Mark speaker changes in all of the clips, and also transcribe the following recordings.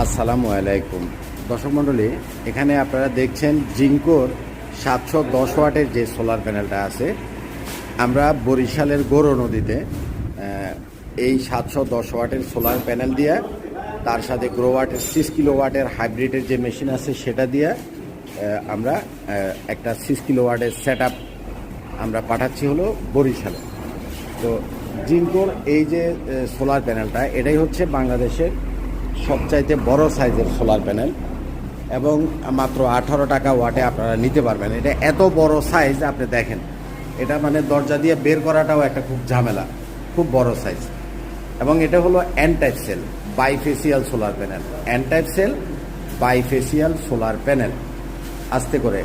Speaker 1: আসসালামু আলাইকুম দর্শক মণ্ডলী, এখানে আপনারা দেখছেন জিঙ্কোর 710 ওয়াটের যে সোলার প্যানেলটা আছে। আমরা বরিশালের গৌর নদীতে এই 710 ওয়াটের সোলার প্যানেল দিয়ে তার সাথে গ্রো ওয়াটের 6 কিলো ওয়াটের হাইব্রিডের যে মেশিন আছে সেটা দিয়ে আমরা একটা 6 কিলো ওয়াটের সেট আমরা পাঠাচ্ছি হলো বরিশালে। তো জিঙ্কোর এই যে সোলার প্যানেলটা, এটাই হচ্ছে বাংলাদেশের সবচাইতে বড় সাইজের সোলার প্যানেল এবং মাত্র 18 টাকা ওয়াটে আপনারা নিতে পারবেন। এটা এত বড় সাইজ, আপনি দেখেন, এটা মানে দরজা দিয়ে বের করাটাও একটা খুব ঝামেলা, খুব বড় সাইজ। এবং এটা হলো N type cell bifacial solar panel. N type cell bifacial solar panel. আস্তে করে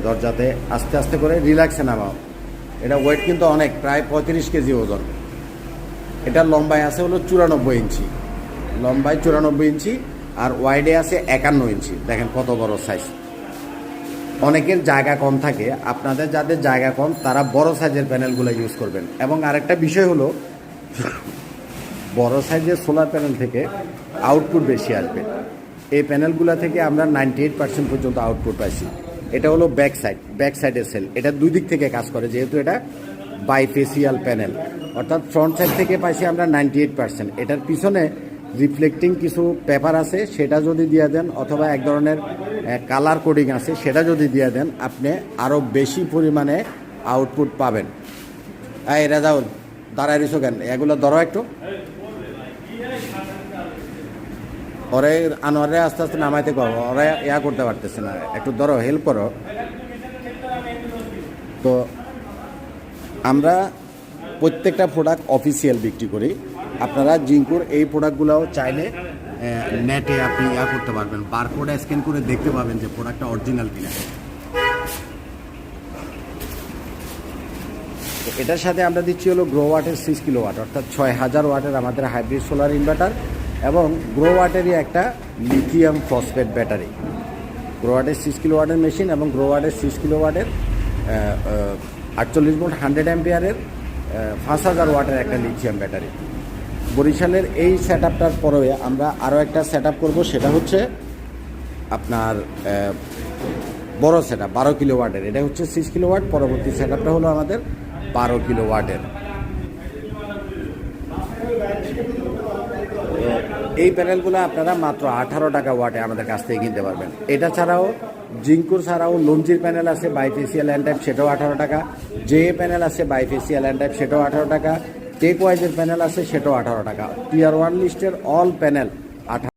Speaker 1: দরজাতে আস্তে আস্তে করে রিল্যাক্সে নামাও। এটা ওয়েট কিন্তু অনেক, প্রায় 35 কেজি ওজন। এটা লম্বায় আছে হলো 94 ইঞ্চি, লম্বায় 94 ইঞ্চি, আর ওয়াইডে আছে 51 ইঞ্চি। দেখেন কত বড় সাইজ। অনেকের জায়গা কম থাকে, আপনাদের যাদের জায়গা কম তারা বড় সাইজের প্যানেলগুলো ইউজ করবেন। এবং আরেকটা বিষয় হলো, বড় সাইজের সোলার প্যানেল থেকে আউটপুট বেশি আসবে। এই প্যানেলগুলো থেকে আমরা 98% পর্যন্ত আউটপুট পাইছি। এটা হলো ব্যাক সাইডের সেল। এটা দুই দিক থেকে কাজ করে, যেহেতু এটা বাইফেসিয়াল প্যানেল, অর্থাৎ ফ্রন্ট সাইড থেকে পাইছি আমরা 98%। এটার পিছনে রিফ্লেক্টিং কিছু পেপার আছে, সেটা যদি দিয়ে দেন, অথবা এক ধরনের কালার কোডিং আছে, সেটা যদি দিয়ে দেন, আপনি আরও বেশি পরিমাণে আউটপুট পাবেন। এই রাজাউল, দাঁড়ায় রইছো কেন? এগুলো ধরো একটু। ওরে আনোয়ারে আস্তে আস্তে নামাইতে করো, ওরা করতে পারতেছে না, একটু ধরো, হেল্প করো। তো আমরা প্রত্যেকটা প্রোডাক্ট অফিসিয়াল বিক্রি করি। আপনারা জিঙ্কোর এই প্রোডাক্টগুলোও চাইলে নেটে আপনি করতে পারবেন, বারকোড স্ক্যান করে দেখতে পাবেন যে প্রোডাক্টটা অরিজিনাল কিনা। তো এটার সাথে আমরা দিচ্ছি হলো গ্রো ওয়াটের 6 কিলো ওয়াট, অর্থাৎ 6000 ওয়াটের আমাদের হাইব্রিড সোলার ইনভার্টার, এবং গ্রো ওয়াটেরই একটা লিথিয়াম ফসফেট ব্যাটারি। গ্রো ওয়াটের 6 কিলো ওয়াটের মেশিন এবং গ্রো ওয়াটের 6 কিলো ওয়াটের 48 ভোল্ট 100 অ্যাম্পিয়ারের 5000 ওয়াটের একটা লিথিয়াম ব্যাটারি। বরিশালের এই সেট আপটার পরে আমরা আরও একটা সেট আপ করবো, সেটা হচ্ছে আপনার বড় সেট আপ 12 কিলো ওয়াটের। এটা হচ্ছে 6 কিলো ওয়াট, পরবর্তী সেট আপটা হলো আমাদের 12 কিলো ওয়াটের। এই প্যানেলগুলো আপনারা মাত্র 18 টাকা ওয়াটে আমাদের কাছ থেকে কিনতে পারবেন। এটা ছাড়াও জিঙ্কোর ছাড়াও লঞ্জির প্যানেল আছে বাইফেসিয়াল এন টাইপ, সেটাও 18 টাকা। জে প্যানেল আছে বাইফেসিয়াল এন টাইপ, সেটাও 18 টাকা। টেক ওয়াইজের প্যানেল আছে, সেটাও 18 টাকা। টিয়ার 1 লিস্টের অল প্যানেল 18